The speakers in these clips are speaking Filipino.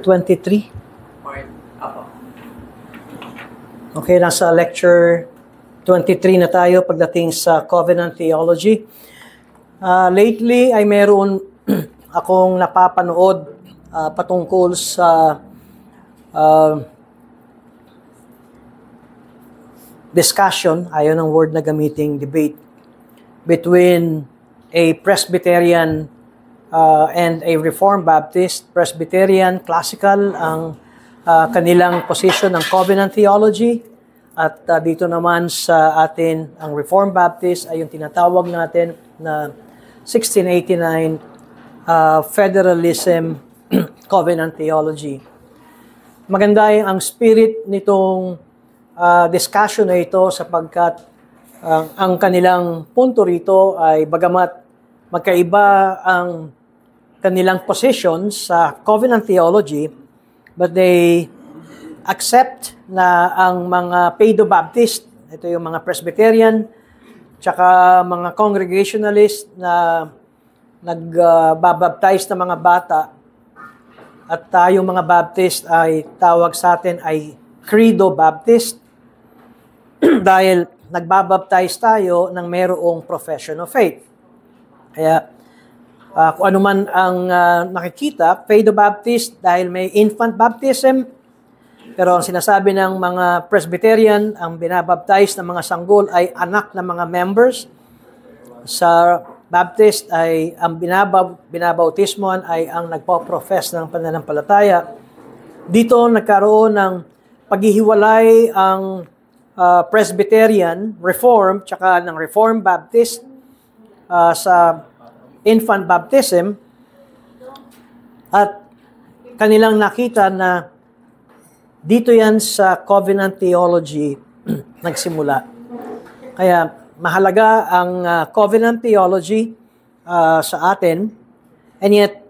23. Okay, nasa lecture 23 na tayo pagdating sa Covenant Theology. Lately ay meron akong napapanood patungkol sa discussion, ayaw ng word na gamiting debate, between a Presbyterian and a Reformed Baptist. Presbyterian, classical ang kanilang position ng Covenant Theology. At dito naman sa atin, ang Reformed Baptist ay yung tinatawag natin na 1689 Federalism Covenant Theology. Maganda ang spirit nitong discussion na ito sapagkat ang kanilang punto rito ay bagamat magkaiba ang kanilang position sa Covenant Theology, but they accept na ang mga Paedo-Baptist, ito yung mga Presbyterian, tsaka mga Congregationalist na nagbabaptize ng mga bata, at tayong mga Baptist ay tawag sa atin ay Credo Baptist dahil nagbabaptize tayo ng mayroong profession of faith. Kaya kung ano man ang nakikita, Paedo-Baptist dahil may infant baptism, pero ang sinasabi ng mga Presbyterian, ang binabaptize ng mga sanggol ay anak ng mga members. Sa Baptist ay ang binabautismoan ay ang nagpo-profess ng pananampalataya. Dito nagkaroon ng paghihiwalay ang Presbyterian, Reformed, tsaka ng Reformed Baptist sa infant baptism, at kanilang nakita na dito yan sa Covenant Theology nagsimula. Kaya mahalaga ang Covenant Theology sa atin, and yet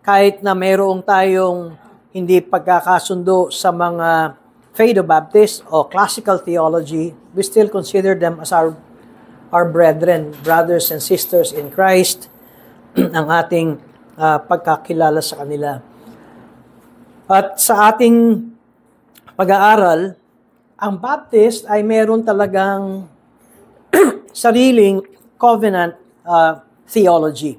kahit na mayroong tayong hindi pagkakasundo sa mga Paedo-Baptist o Classical Theology, we still consider them as our brethren, brothers and sisters in Christ, ang ating pagkakilala sa kanila. At sa ating pag-aaral, ang Baptist ay meron talagang sariling covenant theology.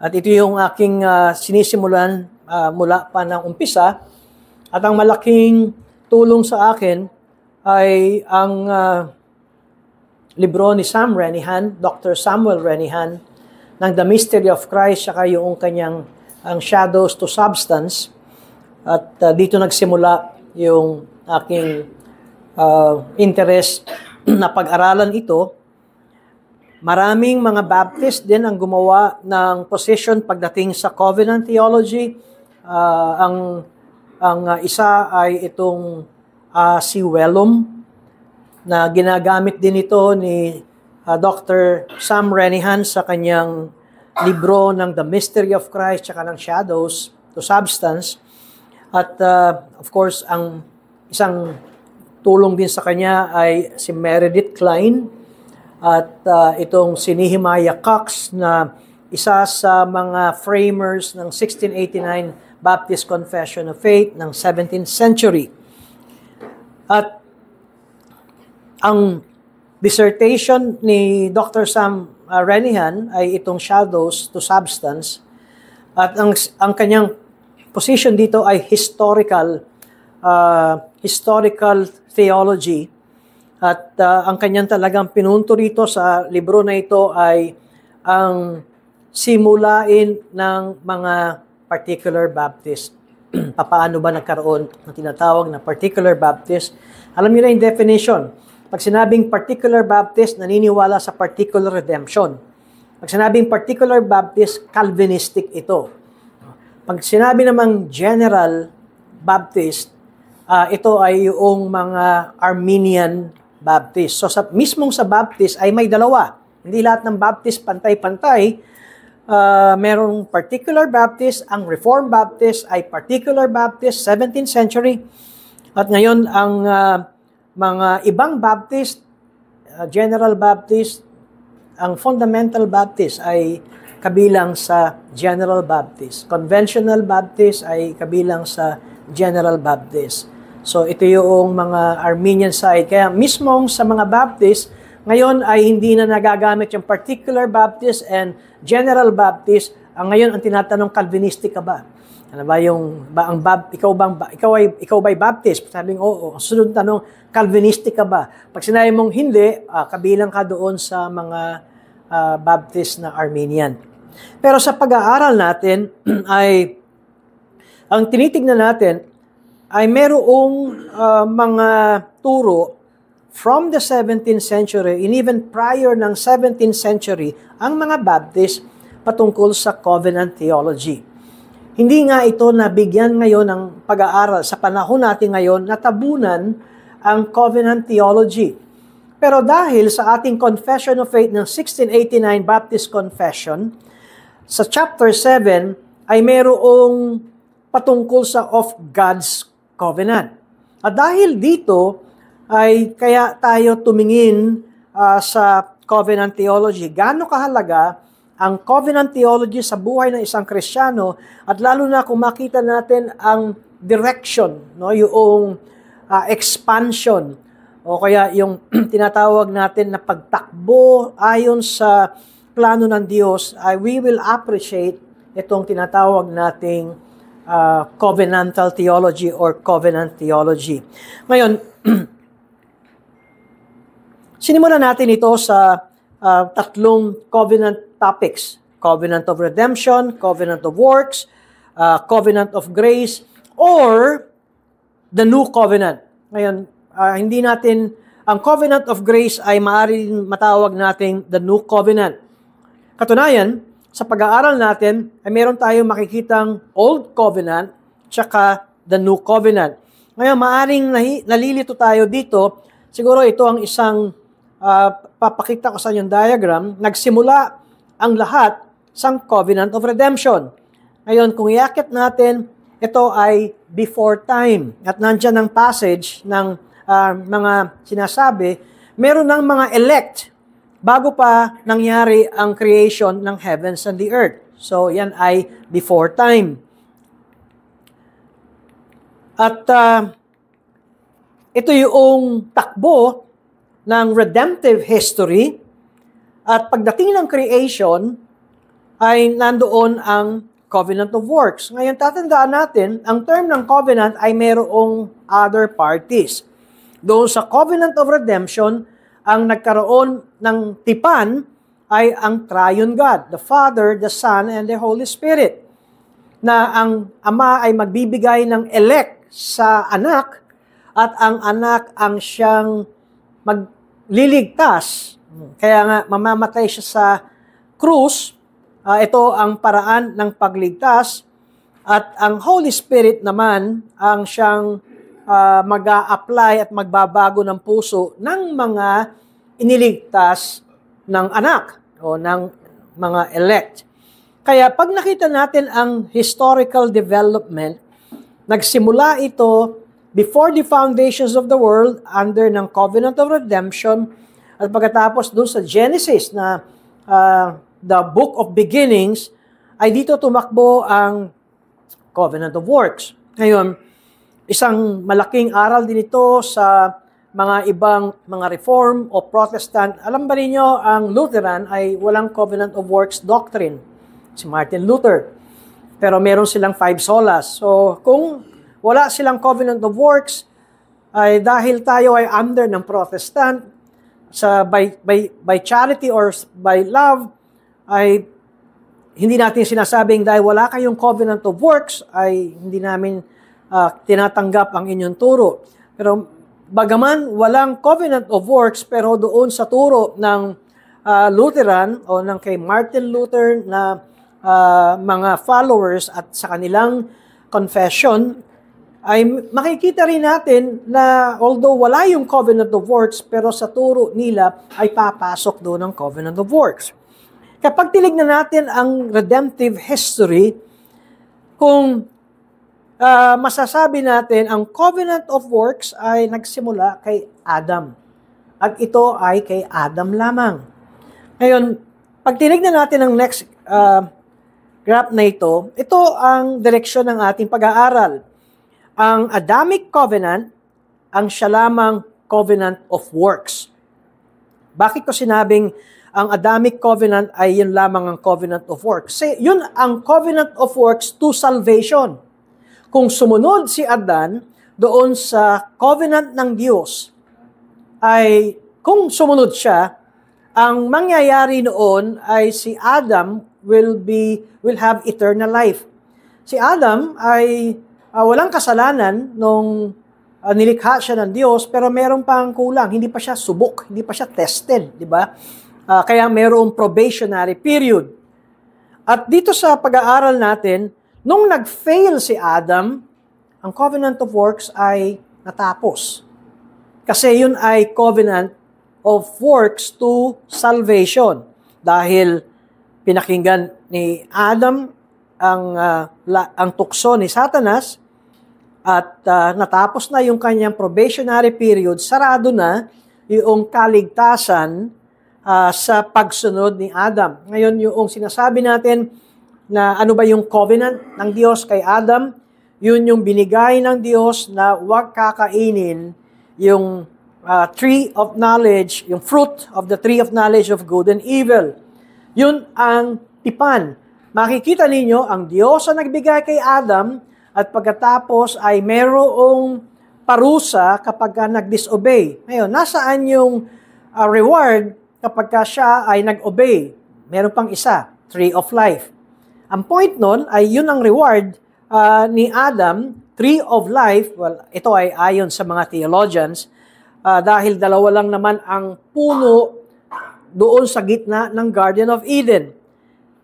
At ito yung aking sinisimulan mula pa ng umpisa. At ang malaking tulong sa akin ay ang libro ni Sam Renihan, Dr. Samuel Renihan, ng The Mystery of Christ, saka yung kanyang ang Shadows to Substance. At dito nagsimula yung aking interest na pag-aralan ito. Maraming mga Baptist din ang gumawa ng position pagdating sa Covenant Theology. Ang isa ay itong si Wellum, na ginagamit din ito ni Dr. Sam Renihan sa kanyang libro ng The Mystery of Christ tsaka ng Shadows to Substance. At of course, ang isang tulong din sa kanya ay si Meredith Kline at itong si Nehemiah Cox na isa sa mga framers ng 1689 Baptist Confession of Faith ng 17th century. At ang dissertation ni Dr. Sam Renihan ay itong Shadows to Substance, at ang kanyang position dito ay historical theology, at ang kanyang talagang pinunto rito sa libro na ito ay ang simulain ng mga particular Baptist. Paano ba nagkaroon ng tinatawag na particular Baptist? Alam niyo na yung definition. Pag sinabing particular Baptist, naniniwala sa particular redemption. Pag sinabing particular Baptist, Calvinistic ito. Pag sinabi namang general Baptist, ito ay yung mga Arminian Baptist. So mismong sa Baptist ay may dalawa. Hindi lahat ng Baptist pantay-pantay. Merong particular Baptist, ang Reformed Baptist ay particular Baptist, 17th century. At ngayon, ang mga ibang Baptist, General Baptist, ang Fundamental Baptist ay kabilang sa General Baptist. Conventional Baptist ay kabilang sa General Baptist. So ito yung mga Armenian side. Kaya mismong sa mga Baptist, ngayon ay hindi na nagagamit yung particular Baptist and General Baptist. Ngayon ang tinatanong, Calvinistic ka ba? Ano ba yung ikaw ba'y Baptist? Sabing oo. Sunod tanong, Calvinistic ka ba? Pag sinabi mong hindi, kabilang ka doon sa mga Baptist na Armenian. Pero sa pag-aaral natin ay ang tinitignan natin ay merong mga turo from the 17th century and even prior ng 17th century ang mga Baptist patungkol sa covenant theology. Hindi nga ito nabigyan ngayon ng pag-aaral sa panahon natin ngayon natabunan ang covenant theology. Pero dahil sa ating Confession of Faith ng 1689 Baptist Confession, sa chapter 7 ay merong patungkol sa of God's covenant. At dahil dito ay kaya tayo tumingin sa covenant theology. Gaano kahalaga ang covenant theology sa buhay ng isang Kristiyano at lalo na kung makita natin ang direction, no, yung expansion o kaya yung tinatawag natin na pagtakbo ayon sa plano ng Diyos, we will appreciate itong tinatawag nating covenantal theology or covenant theology. Ngayon, sinimulan natin ito sa tatlong covenant topics. Covenant of redemption, covenant of works, covenant of grace, or the new covenant. Ngayon, hindi natin, ang covenant of grace ay maaaring matawag nating the new covenant. Katunayan, sa pag-aaral natin, ay meron tayong makikitang old covenant, tsaka the new covenant. Ngayon, maaaring nalilito tayo dito. Siguro ito ang isang papakita ko sa inyong diagram. Nagsimula ang lahat sa covenant of redemption. Ngayon, kung iakit natin, ito ay before time. At nandyan ang passage ng mga sinasabi, meron ng mga elect bago pa nangyari ang creation ng heavens and the earth. So, yan ay before time. At ito yung takbo ng redemptive history. At pagdating ng creation, ay nandoon ang covenant of works. Ngayon, tatandaan natin, ang term ng covenant ay mayroong other parties. Doon sa covenant of redemption, ang nagkaroon ng tipan ay ang triune God, the Father, the Son, and the Holy Spirit. Na ang Ama ay magbibigay ng elect sa anak at ang anak ang siyang magliligtas. Kaya nga, mamamatay siya sa krus. Ito ang paraan ng pagligtas. At ang Holy Spirit naman ang siyang mag-a-apply at magbabago ng puso ng mga iniligtas ng anak o ng mga elect. Kaya pag nakita natin ang historical development, nagsimula ito before the foundations of the world under ng covenant of redemption at pagkatapos doon sa Genesis na the book of beginnings ay dito tumakbo ang covenant of works. Ngayon, isang malaking aral din ito sa mga ibang mga Reform o Protestant. Alam ba ninyo, ang Lutheran ay walang covenant of works doctrine. Si Martin Luther. Pero meron silang 5 solas. So, kung wala silang covenant of works, ay dahil tayo ay under ng Protestant, by charity or by love, ay hindi natin sinasabing dahil wala kayong covenant of works, ay hindi namin tinatanggap ang inyong turo. Pero bagaman walang covenant of works, pero doon sa turo ng Lutheran o ng kay Martin Luther na mga followers at sa kanilang confession, ay makikita rin natin na although wala yung covenant of works, pero sa turo nila ay papasok doon ang covenant of works. Kapag tinignan natin ang redemptive history, kung masasabi natin, ang covenant of works ay nagsimula kay Adam. At ito ay kay Adam lamang. Ngayon, pag tinignan natin ang next graph na ito, ito ang direksyon ng ating pag-aaral. Ang Adamic Covenant, ang siya lamang covenant of works. Bakit ko sinabing ang Adamic Covenant ay yun lamang ang covenant of works? Kasi yun ang covenant of works to salvation. Kung sumunod si Adan doon sa covenant ng Diyos, ay kung sumunod siya, ang mangyayari noon ay si Adam will have eternal life. Si Adam ay walang kasalanan nung nilikha siya ng Diyos, pero meron pang kulang, hindi pa siya subok, hindi pa siya tested, di ba? Kaya mayroong probationary period. At dito sa pag-aaral natin, nung nag-fail si Adam, ang covenant of works ay natapos. Kasi yun ay covenant of works to salvation. Dahil pinakinggan ni Adam ang tukso ni Satanas at natapos na yung kanyang probationary period, sarado na yung kaligtasan sa pagsunod ni Adam. Ngayon, yung sinasabi natin na ano ba yung covenant ng Diyos kay Adam, yun yung binigay ng Diyos na huwag kakainin yung tree of knowledge, yung fruit of the tree of knowledge of good and evil. Yun ang tipan. Makikita ninyo, ang Diyos ang nagbigay kay Adam at pagkatapos ay merong parusa kapag nag-disobey. Ngayon, nasaan yung reward kapag siya ay nag-obey? Meron pang isa, tree of life. Ang point nun ay yun ang reward ni Adam, tree of life. Well, ito ay ayon sa mga theologians, dahil dalawa lang naman ang puno doon sa gitna ng Garden of Eden.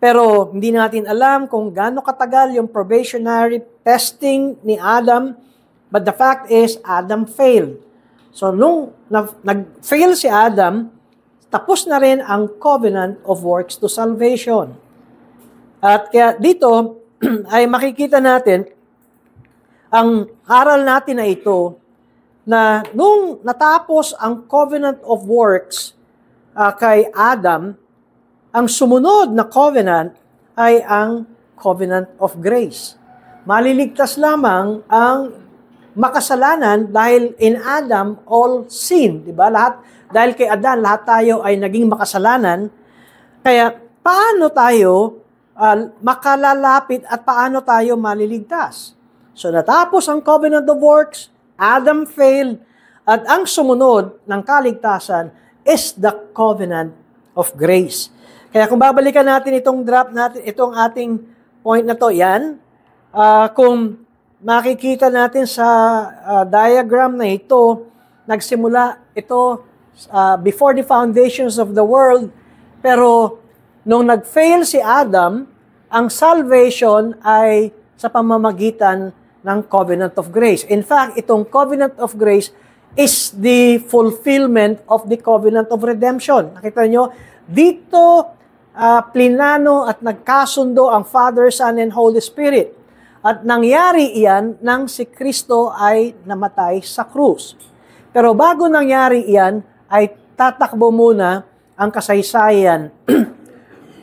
Pero hindi natin alam kung gaano katagal yung probationary testing ni Adam, but the fact is, Adam failed. So, nung nag-fail si Adam, tapos na rin ang covenant of works to salvation. At kaya dito ay makikita natin, ang aral natin na ito, na nung natapos ang covenant of works kay Adam, ang sumunod na covenant ay ang covenant of grace. Maliligtas lamang ang makasalanan dahil in Adam all sin, di ba? Dahil kay Adan, lahat tayo ay naging makasalanan. Kaya paano tayo makalalapit at paano tayo maliligtas? So natapos ang covenant of works, Adam failed, at ang sumunod ng kaligtasan is the covenant of grace. Kaya kung babalikan natin itong drop natin, itong ating point na to, yan, kung makikita natin sa diagram na ito, nagsimula ito before the foundations of the world, pero nung nag-fail si Adam, ang salvation ay sa pamamagitan ng covenant of grace. In fact, itong covenant of grace is the fulfillment of the covenant of redemption. Nakita nyo, dito plinano at nagkasundo ang Father, Son, and Holy Spirit. At nangyari iyan nang si Kristo ay namatay sa krus. Pero bago nangyari iyan, ay tatakbo muna ang kasaysayan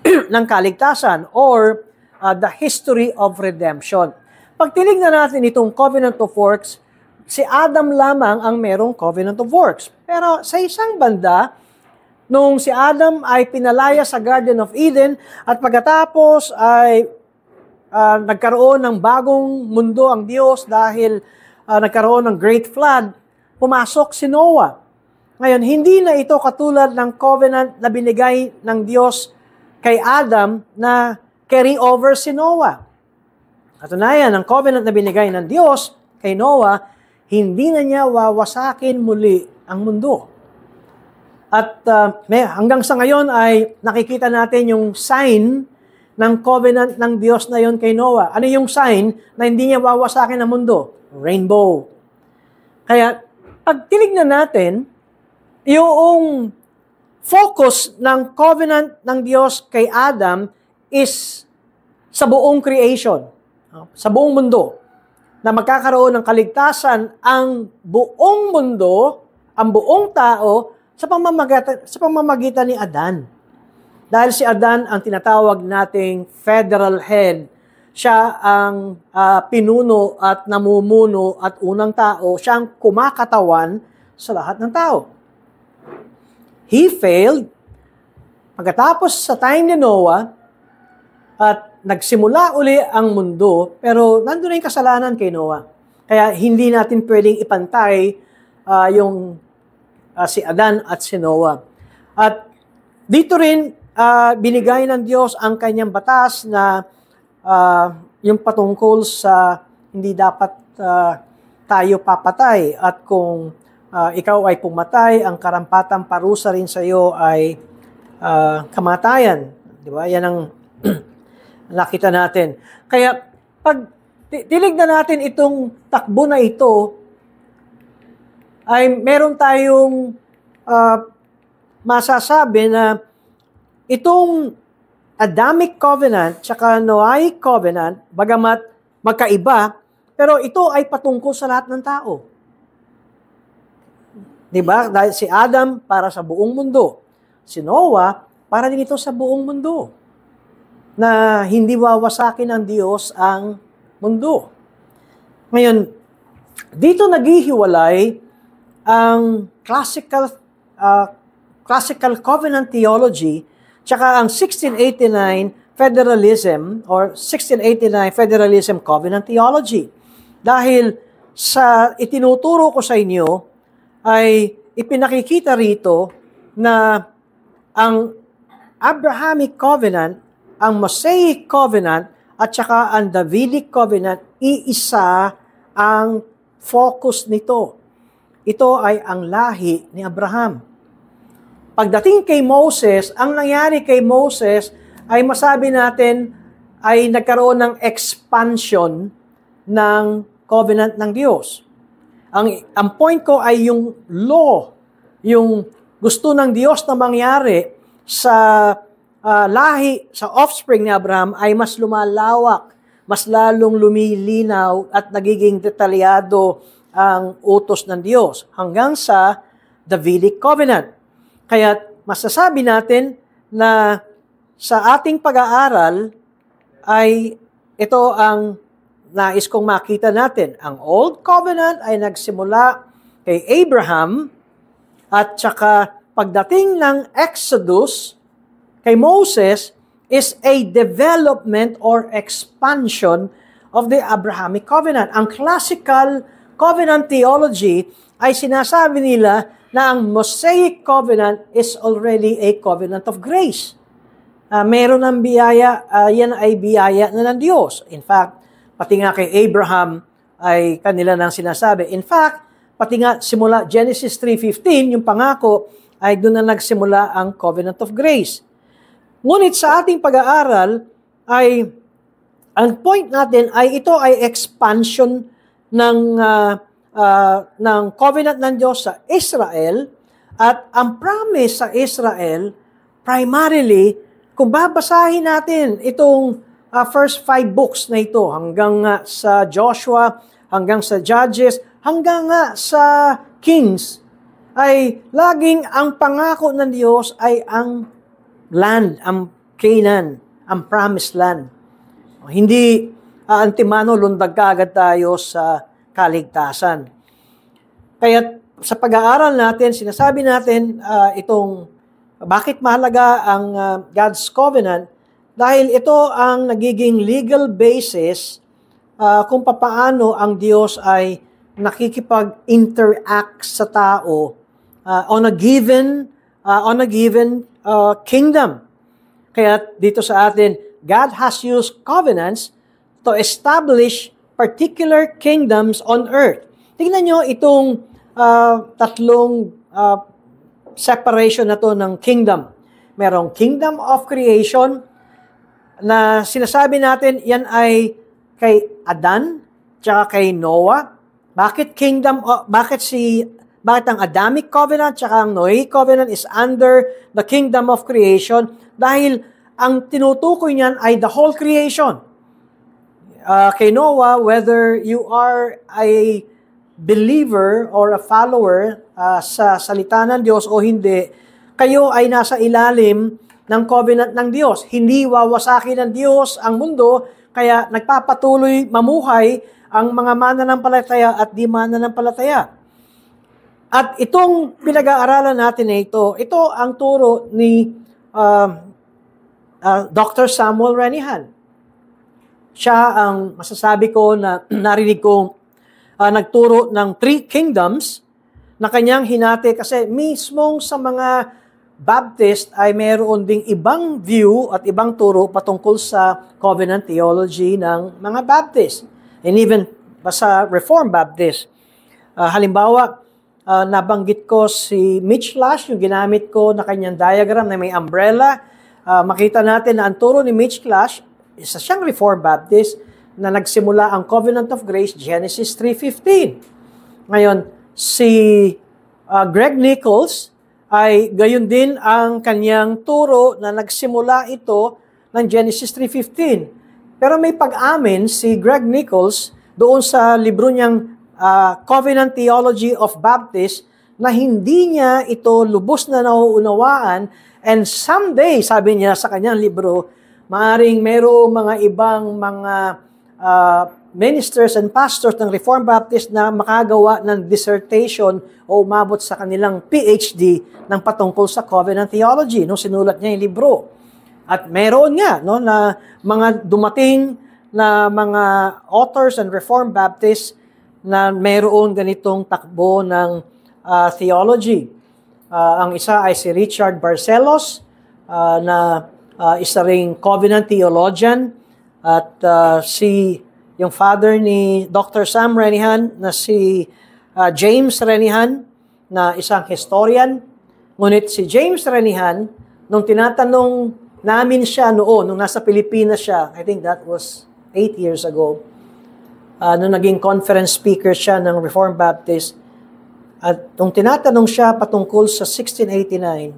ng kaligtasan or the history of redemption. Pag tinignan natin itong covenant of works, si Adam lamang ang merong covenant of works. Pero sa isang banda, nung si Adam ay pinalaya sa Garden of Eden at pagkatapos ay nagkaroon ng bagong mundo ang Diyos dahil nagkaroon ng great flood, pumasok si Noah. Ngayon, hindi na ito katulad ng covenant na binigay ng Diyos kay Adam na carry over si Noah. Katunayan, ang covenant na binigay ng Diyos kay Noah, hindi na niya wawasakin muli ang mundo. At hanggang sa ngayon ay nakikita natin yung sign ng covenant ng Diyos na yon kay Noah. Ano yung sign na hindi niya wawasakin ang mundo? Rainbow. Kaya, pag tinignan natin, yung focus ng covenant ng Diyos kay Adam is sa buong creation. Sa buong mundo, na magkakaroon ng kaligtasan ang buong mundo, ang buong tao, sa pamamagitan ni Adan. Dahil si Adan ang tinatawag nating federal head, siya ang pinuno at namumuno at unang tao, siya ang kumakatawan sa lahat ng tao. He failed. Pagkatapos sa time ni Noah, at nagsimula uli ang mundo, pero nandun na yung kasalanan kay Noah. Kaya hindi natin pwedeng ipantay si Adan at si Noah. At dito rin, binigay ng Diyos ang kanyang batas na yung patungkol sa hindi dapat tayo papatay. At kung ikaw ay pumatay, ang karampatang parusa rin sa iyo ay kamatayan. Di ba? Yan ang nakita natin. Kaya pag titignan natin itong takbo na ito, ay meron tayong masasabi na itong Adamic Covenant tsaka Noahic Covenant, bagamat magkaiba, pero ito ay patungkol sa lahat ng tao. Diba? Dahil si Adam para sa buong mundo. Si Noah para din ito sa buong mundo. Na hindi wawasakin ng Diyos ang mundo. Ngayon, dito naghihiwalay ang classical covenant theology tsaka ang 1689 federalism or 1689 federalism covenant theology. Dahil sa itinuturo ko sa inyo ay ipinakikita rito na ang Abrahamic covenant, ang Mosaic covenant at saka ang Davidic covenant, iisa ang focus nito. Ito ay ang lahi ni Abraham. Pagdating kay Moses, ang nangyari kay Moses ay masabi natin ay nagkaroon ng expansion ng covenant ng Diyos. Ang point ko ay yung law, yung gusto ng Diyos na mangyari sa lahi, sa offspring ni Abraham ay mas lumalawak, mas lalong lumilinaw at nagiging detalyado ang utos ng Diyos hanggang sa Davidic Covenant. Kaya masasabi natin na sa ating pag-aaral ay ito ang nais kong makita natin. Ang Old Covenant ay nagsimula kay Abraham at saka pagdating ng Exodus kay Moses is a development or expansion of the Abrahamic Covenant. Ang classical covenant theology ay sinasabi nila na ang Mosaic Covenant is already a covenant of grace. Meron ng biyaya, yan ay biyaya na ng Diyos. In fact, pati nga kay Abraham ay kanila nang sinasabi. In fact, pati nga simula Genesis 3:15, yung pangako, ay doon na nagsimula ang covenant of grace. Ngunit sa ating pag-aaral, ay ang point natin ay ito ay expansion ng covenant ng Diyos sa Israel, at ang promise sa Israel, primarily, kung babasahin natin itong first 5 books na ito, hanggang sa Joshua, hanggang sa Judges, hanggang sa Kings, ay laging ang pangako ng Diyos ay ang land, ang Canaan, ang promised land. Hindi antimano lundag kaagad tayo sa kaligtasan. Kaya sa pag-aaral natin, sinasabi natin itong bakit mahalaga ang God's covenant, dahil ito ang nagiging legal basis kung papaano ang Diyos ay nakikipag-interact sa tao on a given kingdom. Kaya dito sa atin, God has used covenants to establish particular kingdoms on earth. Tingnan nyo itong tatlong separation na to ng kingdom. Merong kingdom of creation na sinasabi natin yan ay kay Adan tsaka kay Noah. Bakit bakit ang Adamic covenant tsaka ang Noahic covenant is under the kingdom of creation? Dahil ang tinutukoy niyan ay the whole creation. Kay Noah, whether you are a believer or a follower sa salita ng Diyos o hindi, kayo ay nasa ilalim ng covenant ng Diyos. Hindi wawasakin ng Diyos ang mundo, kaya nagpapatuloy mamuhay ang mga mananampalataya at di mananampalataya. At itong pinag-aaralan natin na ito ang turo ni Dr. Samuel Renihan. Siya ang masasabi ko na narinig kong nagturo ng 3 kingdoms na kanyang hinati kasi mismong sa mga Baptist ay mayroon ding ibang view at ibang turo patungkol sa covenant theology ng mga Baptist. And even sa Reformed Baptist. Halimbawa, nabanggit ko si Mitch Lash, yung ginamit ko na kanyang diagram na may umbrella. Makita natin na ang turo ni Mitch Lash, isa siyang Reformed Baptist na nagsimula ang Covenant of Grace, Genesis 3:15. Ngayon, si Greg Nichols ay gayon din ang kanyang turo na nagsimula ito ng Genesis 3:15. Pero may pag-amin si Greg Nichols doon sa libro niyang Covenant Theology of Baptist na hindi niya ito lubos na nauunawaan, and someday, sabi niya sa kanyang libro, maaring mayroong mga ibang mga ministers and pastors ng Reformed Baptist na makagawa ng dissertation o umabot sa kanilang PhD ng patungkol sa covenant theology nung sinulat niya yung libro. At mayroon nga na mga dumating na mga authors and Reformed Baptists na mayroon ganitong takbo ng theology. Ang isa ay si Richard Barcelos na isa ring covenant theologian, at yung father ni Dr. Sam Renihan na si James Renihan na isang historian. Ngunit si James Renihan, nung tinatanong namin siya noon, nung nasa Pilipinas siya, I think that was 8 years ago, nung naging conference speaker siya ng Reformed Baptist, at nung tinatanong siya patungkol sa 1689,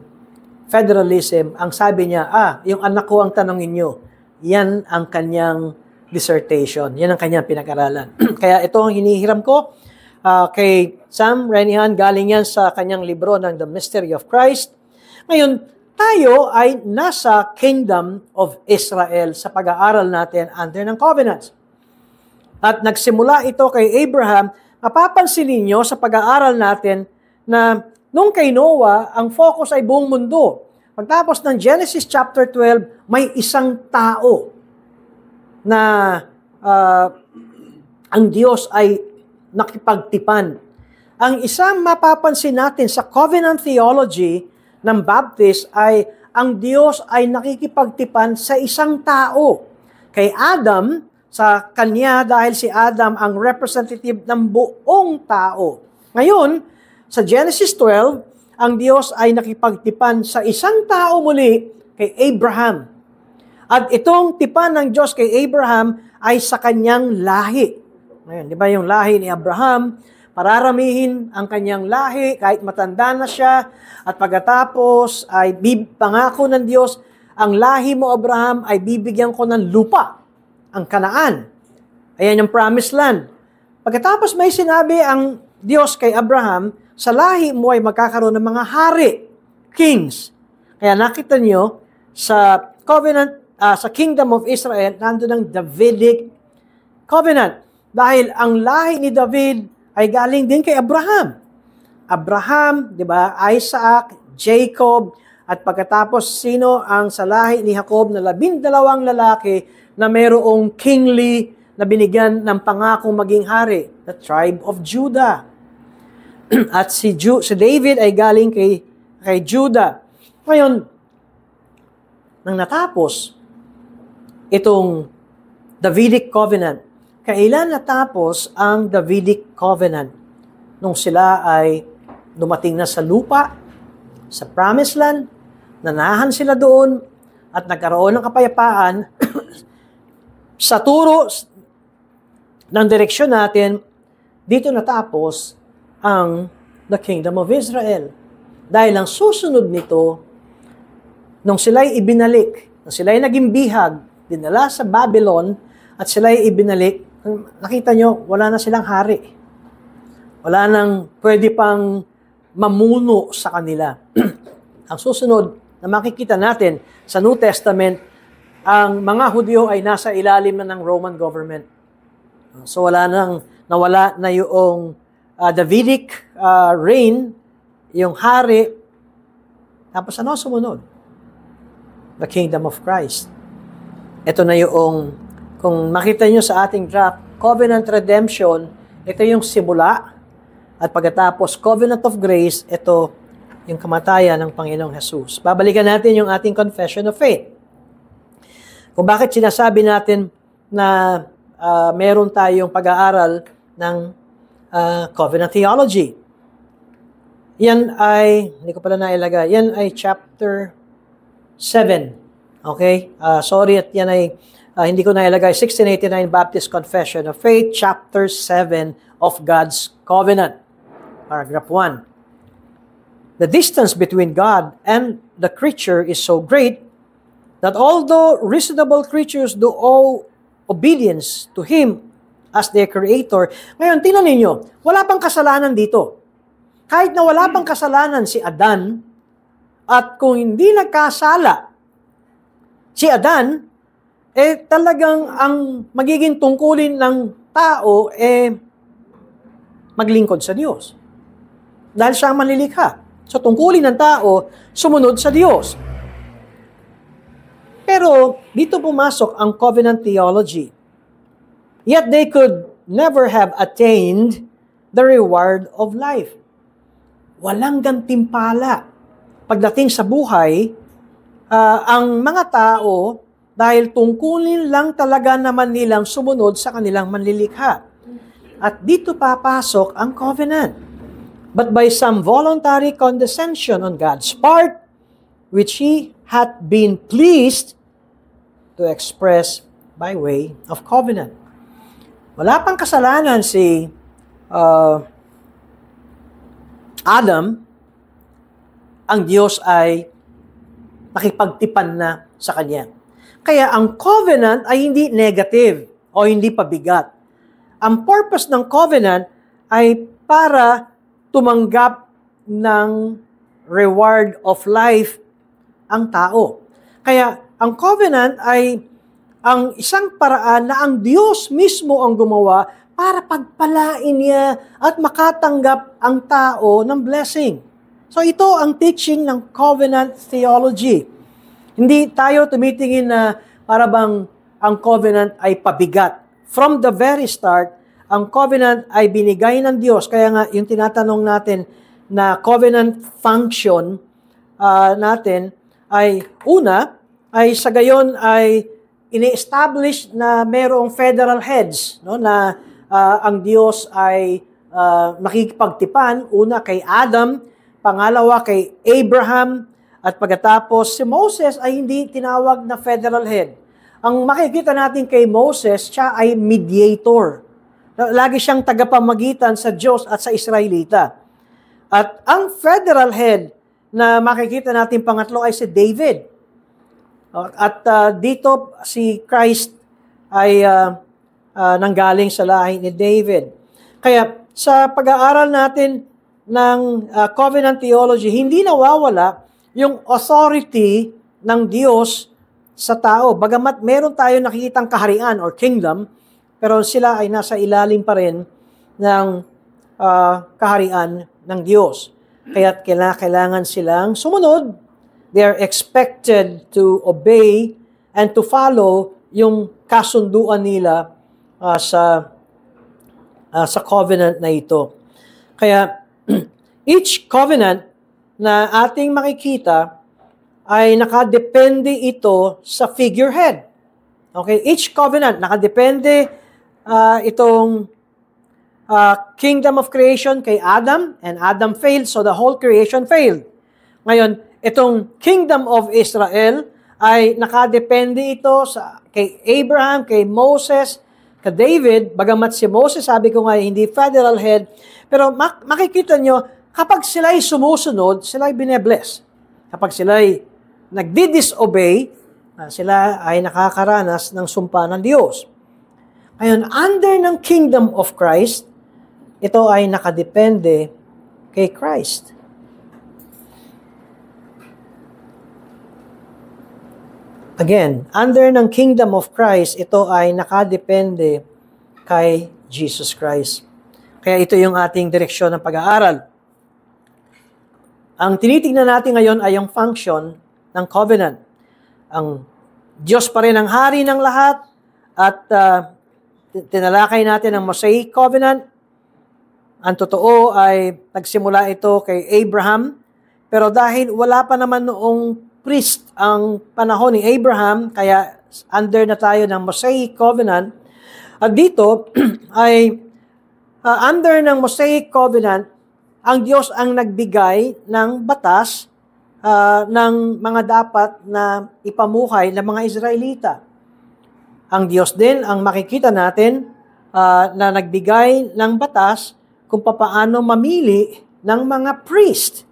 federalism, ang sabi niya, yung anak ko ang tanongin nyo, yan ang kanyang dissertation, yan ang kanyang pinag-aralan. Kaya ito ang hinihiram ko kay Sam Renihan, galing yan sa kanyang libro ng The Mystery of Christ. Ngayon, tayo ay nasa Kingdom of Israel sa pag-aaral natin under ng covenants. At nagsimula ito kay Abraham. Mapapansin ninyo sa pag-aaral natin na nung kay Noah, ang focus ay buong mundo. Pagtapos ng Genesis chapter 12, may isang tao na ang Diyos ay nakipagtipan. Ang isang mapapansin natin sa covenant theology ng Baptist ay ang Diyos ay nakikipagtipan sa isang tao. Kay Adam, sa kanya dahil si Adam ang representative ng buong tao. Ngayon, sa Genesis 12, ang Diyos ay nakipagtipan sa isang tao muli kay Abraham. At itong tipan ng Diyos kay Abraham ay sa kanyang lahi. Ngayon, di ba yung lahi ni Abraham, pararamihin ang kanyang lahi kahit matanda na siya, at pagkatapos ay pangako ng Diyos, ang lahi mo Abraham ay bibigyan ko ng lupa, ang Kanaan. Ayan yung promised land. Pagkatapos may sinabi ang Diyos kay Abraham, sa lahi mo ay magkakaroon ng mga hari, kings. Kaya nakita nyo sa covenant, sa Kingdom of Israel, nandun ang Davidic covenant. Dahil ang lahi ni David ay galing din kay Abraham. Abraham, di ba, Isaac, Jacob, at pagkatapos sino ang sa lahi ni Jacob na 12 lalaki na mayroong kingly na binigyan ng pangakong maging hari, the tribe of Judah. At si David ay galing kay Judah. Ngayon, nang natapos itong Davidic covenant, kailan natapos ang Davidic covenant? Nung sila ay dumating na sa lupa, sa promised land, nanahan sila doon, at nagkaroon ng kapayapaan. Sa turo ng direksyon natin, dito natapos ang the Kingdom of Israel. Dahil ang susunod nito, nung sila'y ibinalik, nung sila'y naging bihag, dinala sa Babylon, at sila'y ibinalik, nakita nyo, wala na silang hari. Wala nang pwede pang mamuno sa kanila. Ang susunod na makikita natin sa New Testament, ang mga Hudyo ay nasa ilalim na ng Roman government. So nawala na yung Davidic reign, yung hari. Tapos ano sumunod? The kingdom of Christ. Ito na yung, kung makita nyo sa ating draft, covenant redemption, ito yung simula. At pagkatapos, covenant of grace, ito yung kamatayan ng Panginoong Jesus. Babalikan natin yung ating confession of faith. Kung bakit sinasabi natin na meron tayong pag-aaral ng covenant theology. Yan ay, hindi ko pala nailagay, yan ay chapter 7. Okay? Sorry, at yan ay, hindi ko nailagay, 1689 Baptist Confession of Faith, chapter 7 of God's Covenant. Paragraph 1. The distance between God and the creature is so great that although reasonable creatures do owe obedience to Him as their Creator, ngayon, tingnan ninyo, wala pang kasalanan dito. Kahit na wala pang kasalanan si Adan, at kung hindi nagkasala si Adan, talagang ang magiging tungkulin ng tao, maglingkod sa Diyos. Dahil siya ang manlilikha. So, tungkulin ng tao, sumunod sa Diyos. Pero, dito pumasok ang covenant theology. Yet they could never have attained the reward of life. Walang gantimpala. Pagdating sa buhay, ang mga tao, dahil tungkulin lang talaga naman nilang sumunod sa kanilang manlilikha. At dito papasok ang covenant. But by some voluntary condescension on God's part, which He hath been pleased to express by way of covenant. Wala pang kasalanan si Adam, ang Diyos ay nakipagtipan na sa kanya. Kaya ang covenant ay hindi negative o hindi pabigat. Ang purpose ng covenant ay para tumanggap ng reward of life ang tao. Kaya ang covenant ay ang isang paraan na ang Diyos mismo ang gumawa para pagpalain niya at makatanggap ang tao ng blessing. So ito ang teaching ng covenant theology. Hindi tayo tumitingin na para bang ang covenant ay pabigat. From the very start, ang covenant ay binigay ng Diyos. Kaya nga yung tinatanong natin na covenant function natin ay una, ay sa gayon ay ini-establish na mayroong federal heads, no, na ang Diyos ay nakikipagtipan, una kay Adam, pangalawa kay Abraham, at pagkatapos si Moses ay hindi tinawag na federal head. Ang makikita natin kay Moses, siya ay mediator. Lagi siyang tagapamagitan sa Diyos at sa Israelita. At ang federal head na makikita natin pangatlo ay si David. At dito si Christ ay nanggaling sa lahi ni David. Kaya sa pag-aaral natin ng covenant theology, hindi nawawala yung authority ng Diyos sa tao. Bagamat meron tayo nakikitang kaharian or kingdom, pero sila ay nasa ilalim pa rin ng kaharian ng Diyos. Kaya kailangan silang sumunod. They are expected to obey and to follow yung kasunduan nila sa covenant na ito. Kaya each covenant na ating makikita ay nakadepende ito sa figurehead. Okay, each covenant nakadepende itong kingdom of creation kay Adam, and Adam failed, so the whole creation failed. Ngayon, itong kingdom of Israel ay nakadepende ito kay Abraham, kay Moses, kay David, bagamat si Moses, sabi ko nga, hindi federal head, pero makikita nyo, kapag sila'y sumusunod, sila'y binebless. Kapag sila'y nagdi-disobey, sila ay nakakaranas ng sumpa ng Diyos. Ngayon, under ng kingdom of Christ, ito ay nakadepende kay Christ. Again, under ng kingdom of Christ, ito ay nakadepende kay Jesus Christ. Kaya ito yung ating direksyon ng pag-aaral. Ang tinitingnan natin ngayon ay yung function ng covenant. Ang Diyos pa rin ang hari ng lahat at tinalakay natin ang Mosaic Covenant. Ang totoo ay nagsimula ito kay Abraham, pero dahil wala pa naman noong priest ang panahon ni Abraham, kaya under na tayo ng Mosaic Covenant. At dito ay under ng Mosaic Covenant, ang Diyos ang nagbigay ng batas ng mga dapat na ipamuhay ng mga Israelita. Ang Diyos din ang makikita natin na nagbigay ng batas kung papaano mamili ng mga priest.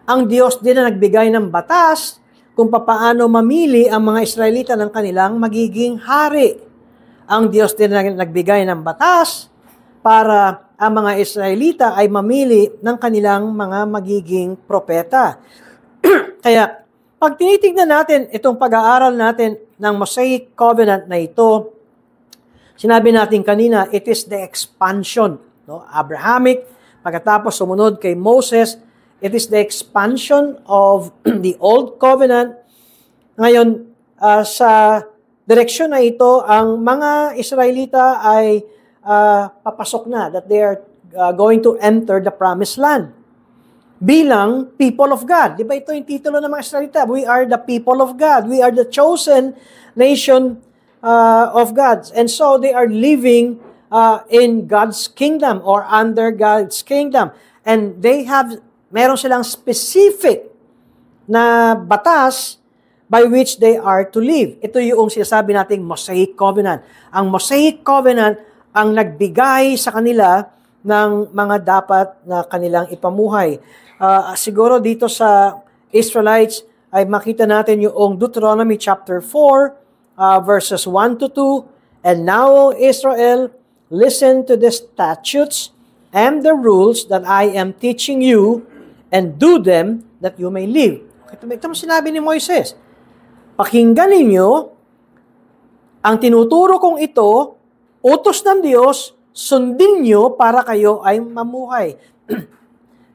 Ang Diyos din na nagbigay ng batas kung papaano mamili ang mga Israelita ng kanilang magiging hari. Ang Diyos din na nagbigay ng batas para ang mga Israelita ay mamili ng kanilang mga magiging propeta. Kaya, pag tinitignan natin itong pag-aaral natin ng Mosaic Covenant na ito, sinabi natin kanina, it is the expansion. No? Abrahamic, pagkatapos sumunod kay Moses, it is the expansion of the Old Covenant. Ngayon, sa direksyon na ito, ang mga Israelita ay papasok na, that they are going to enter the promised land bilang people of God. Di ba ito yung titulo ng mga Israelita? We are the people of God. We are the chosen nation of God. And so they are living in God's kingdom or under God's kingdom. And meron silang specific na batas by which they are to live. Ito yung sinasabi nating Mosaic Covenant. Ang Mosaic Covenant ang nagbigay sa kanila ng mga dapat na kanilang ipamuhay. Siguro dito sa Israelites ay makita natin yung Deuteronomy chapter 4, verses 1 to 2. And now, Israel, listen to the statutes and the rules that I am teaching you, and do them that you may live. Ito mo sinabi ni Moises. Pakinggan ninyo ang tinuturo kong ito, utos ng Diyos, sundin nyo para kayo ay mamuhay.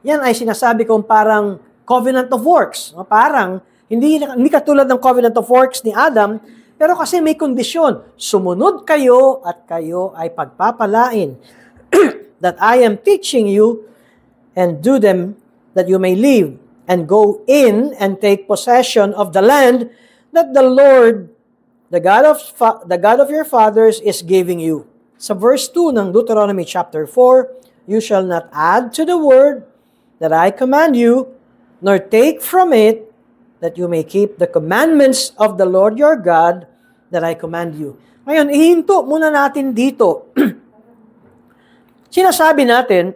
Yan ay sinasabi kong parang covenant of works. Parang, hindi katulad ng covenant of works ni Adam, pero kasi may kondisyon. Sumunod kayo at kayo ay pagpapalain. That I am teaching you, and do them that you may live, and go in and take possession of the land that the Lord, the God of your fathers, is giving you. Sa verse 2 ng Deuteronomy chapter 4, you shall not add to the word that I command you, nor take from it, that you may keep the commandments of the Lord your God that I command you. Ngayon, ihinto muna natin dito. Sinasabi natin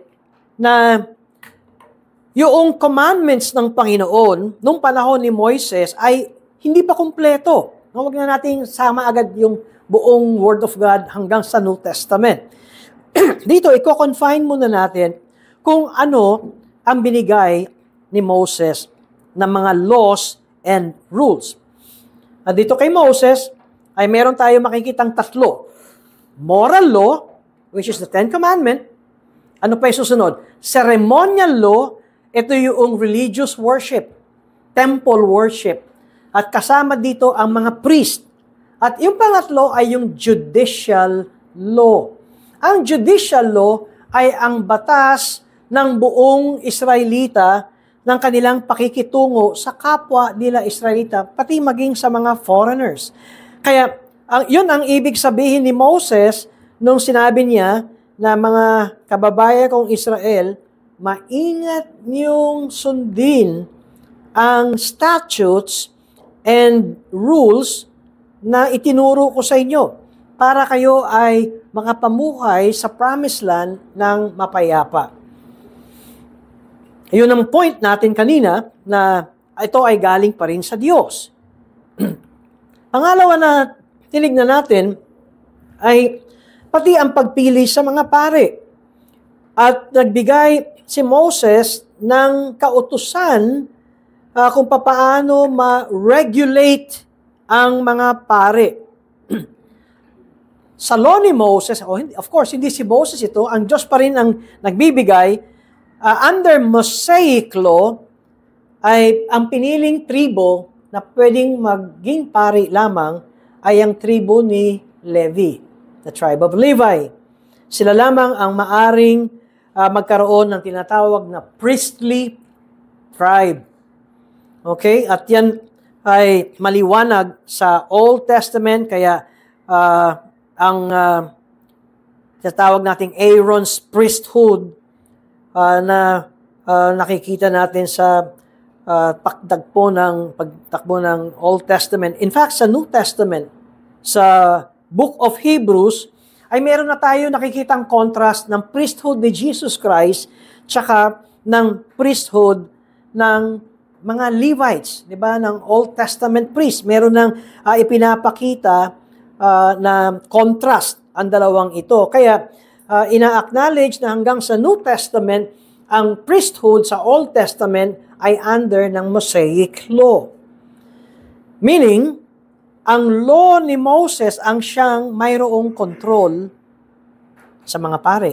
na yung commandments ng Panginoon nung panahon ni Moises ay hindi pa kumpleto. Huwag na natin sama agad yung buong Word of God hanggang sa New Testament. Dito, i-confine muna natin kung ano ang binigay ni Moses ng mga laws and rules. At dito kay Moses, ay meron tayo makikitang tatlo. Moral law, which is the Ten Commandments. Ano pa yung susunod? Ceremonial law, ito yung religious worship, temple worship. At kasama dito ang mga priest. At yung pangatlo ay yung judicial law. Ang judicial law ay ang batas ng buong Israelita ng kanilang pakikitungo sa kapwa nila Israelita, pati maging sa mga foreigners. Kaya, yun ang ibig sabihin ni Moses nung sinabi niya na mga kababayan kong Israel, maingat niyong sundin ang statutes and rules na itinuro ko sa inyo para kayo ay makapamuhay sa promised land ng mapayapa. Yun ang point natin kanina na ito ay galing pa rin sa Diyos. Pangalawa na tinignan natin ay pati ang pagpili sa mga pare. At nagbigay si Moses ng kautusan kung papaano ma-regulate ang mga pare. Sa law ni Moses, of course, hindi si Moses ito, ang Diyos pa rin ang nagbibigay. Under Mosaic law, ay ang piniling tribo na pwedeng maging pari lamang ay ang tribo ni Levi, the tribe of Levi. Sila lamang ang maaring magkaroon ng tinatawag na priestly tribe. Okay? At yan ay maliwanag sa Old Testament, kaya ang tinatawag nating Aaron's priesthood na nakikita natin sa pagtakbo ng Old Testament. In fact, sa New Testament, sa Book of Hebrews, ay meron na tayo nakikitang contrast ng priesthood ni Jesus Christ tsaka ng priesthood ng mga Levites, di ba, ng Old Testament priest. Meron nang ipinapakita na contrast ang dalawang ito. Kaya ina-acknowledge na hanggang sa New Testament, ang priesthood sa Old Testament ay under ng Mosaic law. Meaning, ang law ni Moses ang siyang mayroong control sa mga pare.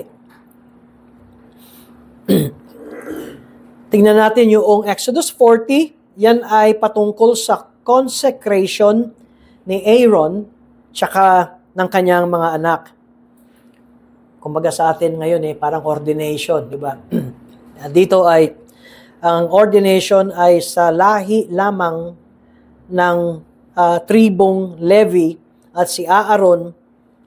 Tingnan natin yung Exodus 40. Yan ay patungkol sa consecration ni Aaron tsaka ng kanyang mga anak. Kumbaga sa atin ngayon parang ordination, di ba? Dito ay ang ordination ay sa lahi lamang ng tribong Levi at si Aaron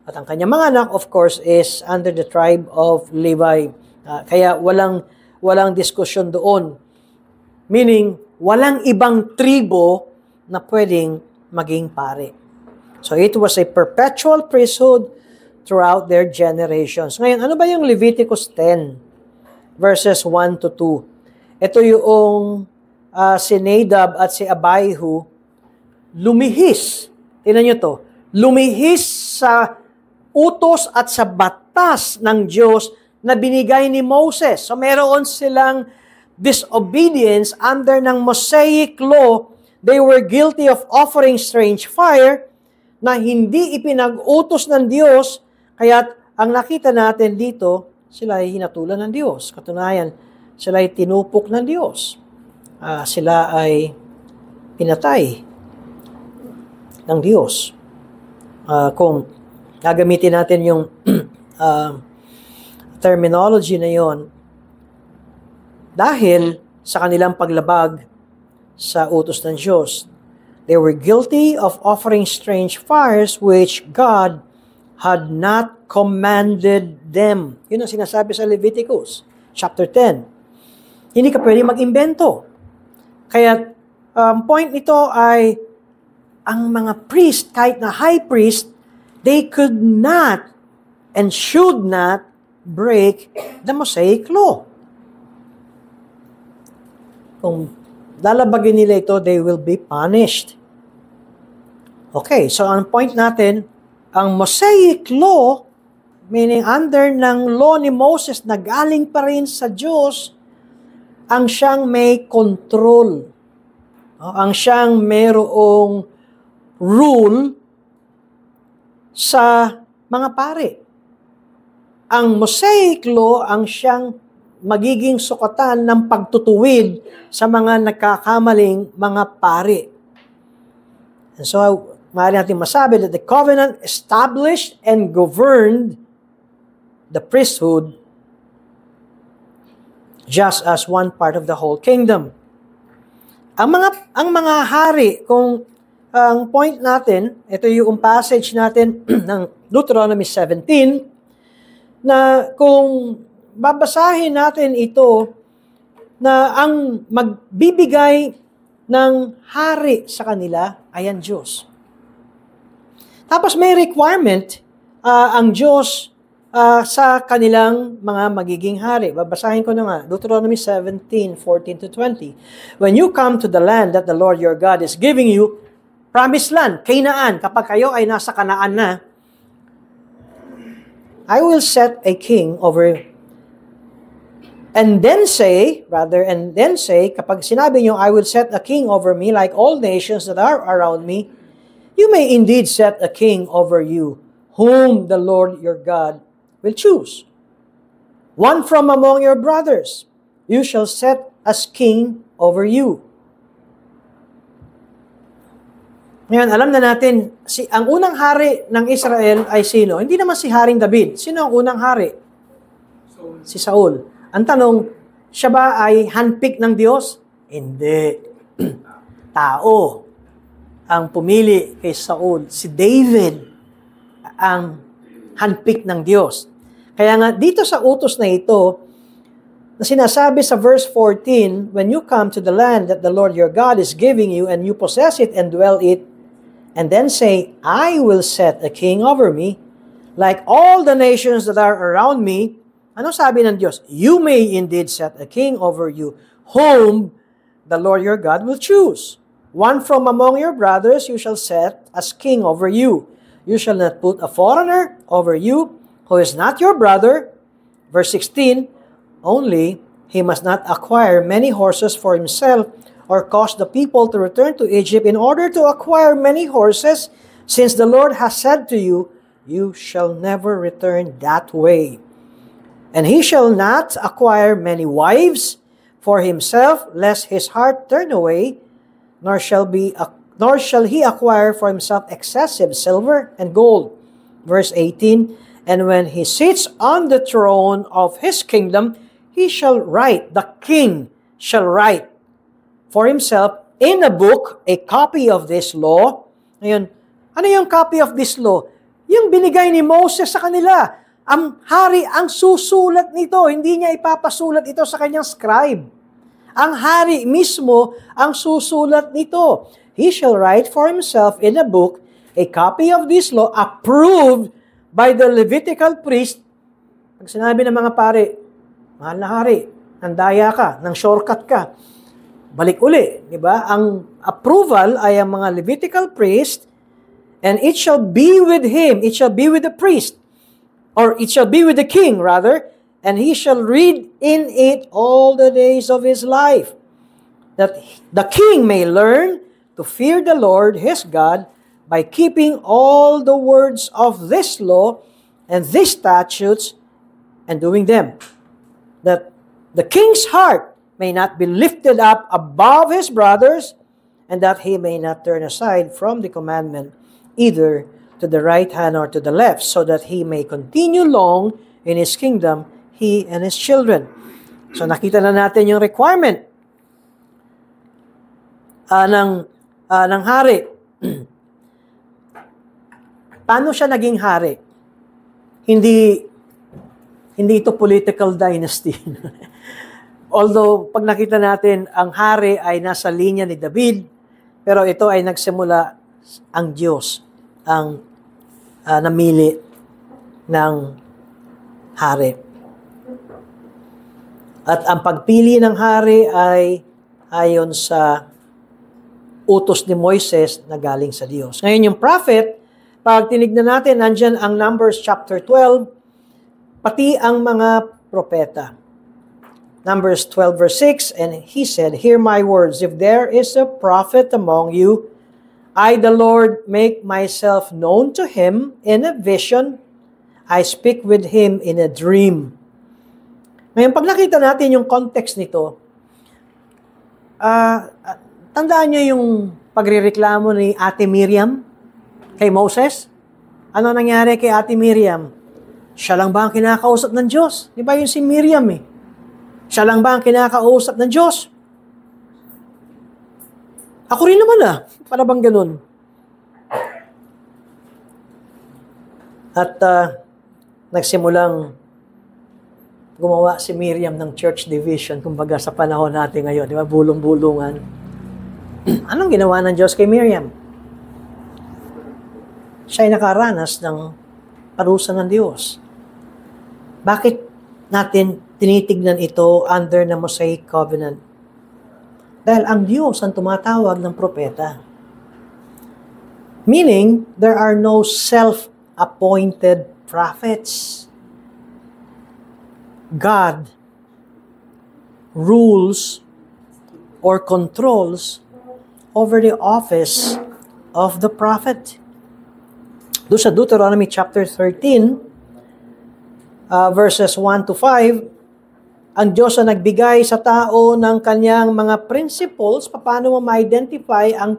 at ang kanyang mga anak, of course, is under the tribe of Levi. Kaya walang diskusyon doon. Meaning, walang ibang tribo na pwedeng maging pare. So it was a perpetual priesthood throughout their generations. Ngayon, ano ba yung Leviticus 10 verses 1 to 2? Ito yung si Nadab at si Abihu lumihis. Tingnan nyo to. Lumihis sa utos at sa batas ng Diyos na binigay ni Moses. So meron silang disobedience under ng Mosaic law. They were guilty of offering strange fire na hindi ipinag-utos ng Diyos. Kaya ang nakita natin dito, sila ay hinatulan ng Diyos. Katunayan, sila ay tinupok ng Diyos. Sila ay pinatay ng Diyos. Kung gagamitin natin yung terminology na yon, dahil sa kanilang paglabag sa utos ng Diyos, they were guilty of offering strange fires which God had not commanded them. Yun ang sinasabi sa Leviticus chapter 10. Hindi ka pwede mag-imbento. Kaya point nito ay ang mga priest, kahit na high priest, they could not and should not break the Mosaic law. Kung lalabagin nila ito, they will be punished. Okay, so ang point natin, ang Mosaic law, meaning under ng law ni Moses na galing pa rin sa Diyos, ang siyang may control. Ang siyang mayroong rule sa mga pare. Ang Mosaic law ang siyang magiging sukatan ng pagtutuwid sa mga nagkakamaling mga pare. And so, maaari natin masabi that the covenant established and governed the priesthood just as one part of the whole kingdom. Ang mga hari, kung ang point natin, ito yung passage natin ng Deuteronomy 17, na kung babasahin natin ito, na ang magbibigay ng hari sa kanila ay ang Diyos. Tapos may requirement ang Diyos sa kanilang mga magiging hari. Babasahin ko na nga, Deuteronomy 17:14-20. When you come to the land that the Lord your God is giving you, promised land, Canaan, kapag kayo ay nasa Kanaan na, I will set a king over. And then say, kapag sinabi nyo, I will set a king over me like all nations that are around me, You may indeed set a king over you, whom the Lord your God will choose. One from among your brothers, you shall set as king over you. Ngayon, alam na natin, ang unang hari ng Israel ay sino? Hindi naman si Haring David. Sino ang unang hari? Si Saul. Ang tanong, siya ba ay handpick ng Diyos? Hindi. Tao ang pumili kay Saul. Si David ang handpick ng Diyos. Kaya nga, dito sa utos na ito, na sinasabi sa verse 14, when you come to the land that the Lord your God is giving you, and you possess it and dwell it, and then say, I will set a king over me, like all the nations that are around me. Ano sabi ng Diyos? You may indeed set a king over you, whom the Lord your God will choose. One from among your brothers you shall set as king over you. You shall not put a foreigner over you, who is not your brother. Verse 16, only he must not acquire many horses for himself, or cause the people to return to Egypt in order to acquire many horses, since the Lord has said to you, you shall never return that way. And he shall not acquire many wives for himself, lest his heart turn away, nor shall he acquire for himself excessive silver and gold. Verse 18, and when he sits on the throne of his kingdom, he shall write, the king shall write for himself in a book a copy of this law. Ngayon, ano yung copy of this law? Yung binigay ni Moses sa kanila. Ang hari ang susulat nito. Hindi niya ipapasulat ito sa kanyang scribe. Ang hari mismo ang susulat nito. He shall write for himself in a book a copy of this law approved by the Levitical priest. Pag sinabi ng mga pare, mahal na hari, nandaya ka, nang shortcut ka, balik uli, di ba? Ang approval ay ang mga Levitical priest, and it shall be with him, it shall be with the priest, or it shall be with the king, rather, and he shall read in it all the days of his life, that the king may learn to fear the Lord his God by keeping all the words of this law and these statutes and doing them, that the king's heart may not be lifted up above his brothers, and that he may not turn aside from the commandment, either to the right hand or to the left, so that he may continue long in his kingdom, he and his children. So nakita na natin yung requirement ng hari. Paano siya naging hari? Hindi ito political dynasty. Although, pag nakita natin, ang hari ay nasa linya ni David, pero ito ay nagsimula ang Diyos, ang namili ng hari. At ang pagpili ng hari ay ayon sa utos ni Moises na galing sa Diyos. Ngayon yung prophet, pag tinignan natin, nandyan ang Numbers chapter 12, pati ang mga propeta. Numbers 12 verse 6, and he said, hear my words, if there is a prophet among you, I, the Lord, make myself known to him in a vision, I speak with him in a dream. Ngayon, pag nakita natin yung context nito, tandaan niyo yung pagrereklamo ni Ate Miriam kay Moses? Ano nangyari kay Ate Miriam? Siya lang ba ang kinakausap ng Diyos? Di ba yung si Miriam eh? Siya lang ba ang kinakausap ng Diyos? Ako rin naman Para bang ganun? At nagsimulang gumawa si Miriam ng church division, kumbaga sa panahon natin ngayon, di ba? Bulong-bulungan. Anong ginawa ng Diyos kay Miriam? Siya ay nakaranas ng parusa ng Diyos. Bakit natin tinitignan ito under the Mosaic Covenant? Dahil ang Diyos ang tumatawag ng propeta. Meaning, there are no self-appointed prophets. God rules or controls over the office of the prophet. Doon sa Deuteronomy chapter 13, verses 1 to 5, ang Diyos na nagbigay sa tao ng kanyang mga principles, paano mo ma-identify ang